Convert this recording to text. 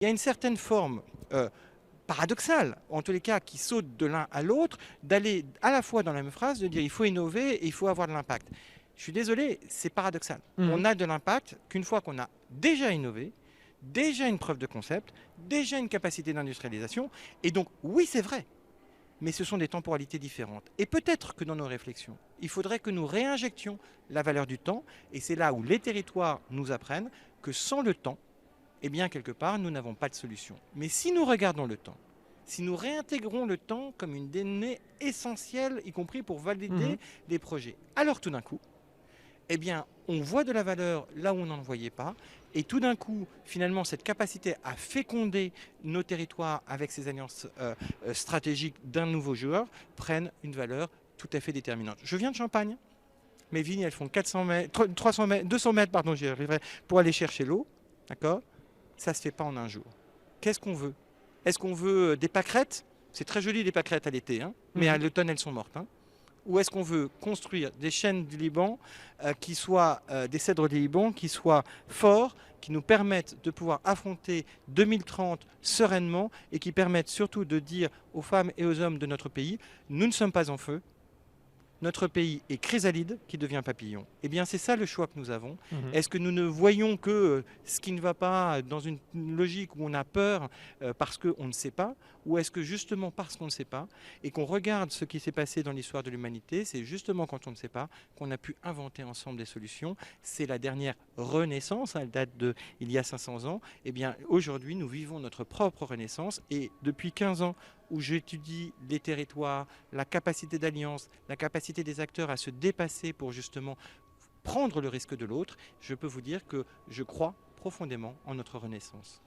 Il y a une certaine forme paradoxale, en tous les cas, qui saute de l'un à l'autre, d'aller à la fois dans la même phrase, de dire il faut innover et il faut avoir de l'impact. Je suis désolé, c'est paradoxal. On Mhm. a de l'impact qu'une fois qu'on a déjà innové, déjà une preuve de concept, déjà une capacité d'industrialisation. Et donc, oui, c'est vrai, mais ce sont des temporalités différentes. Et peut-être que dans nos réflexions, il faudrait que nous réinjections la valeur du temps, et c'est là où les territoires nous apprennent que sans le temps, eh bien, quelque part, nous n'avons pas de solution. Mais si nous regardons le temps, si nous réintégrons le temps comme une donnée essentielle, y compris pour Mhm. valider les projets, alors tout d'un coup, eh bien, on voit de la valeur là où on n'en voyait pas. Et tout d'un coup, finalement, cette capacité à féconder nos territoires avec ces alliances stratégiques d'un nouveau joueur prennent une valeur tout à fait déterminante. Je viens de Champagne. Mes vignes, elles font 400 mètres, 300 mètres, 200 mètres, pardon, j'y arriverai, pour aller chercher l'eau. D'accord. Ça ne se fait pas en un jour. Qu'est-ce qu'on veut? Est-ce qu'on veut des pâquerettes? C'est très joli les pâquerettes à l'été, hein, mais à Mhm. l'automne elles sont mortes. Hein. Ou est-ce qu'on veut construire des chênes du Liban qui soient des cèdres du Liban qui soient forts, qui nous permettent de pouvoir affronter 2030 sereinement et qui permettent surtout de dire aux femmes et aux hommes de notre pays, nous ne sommes pas en feu, notre pays est chrysalide qui devient papillon. Eh bien, c'est ça le choix que nous avons. Mhm. Est-ce que nous ne voyons que ce qui ne va pas dans une logique où on a peur parce qu'on ne sait pas? Ou est-ce que justement parce qu'on ne sait pas et qu'on regarde ce qui s'est passé dans l'histoire de l'humanité, c'est justement quand on ne sait pas qu'on a pu inventer ensemble des solutions? C'est la dernière renaissance, hein, elle date de il y a 500 ans. Eh bien, aujourd'hui, nous vivons notre propre renaissance et depuis 15 ans, où j'étudie les territoires, la capacité d'alliance, la capacité des acteurs à se dépasser pour justement prendre le risque de l'autre, je peux vous dire que je crois profondément en notre renaissance.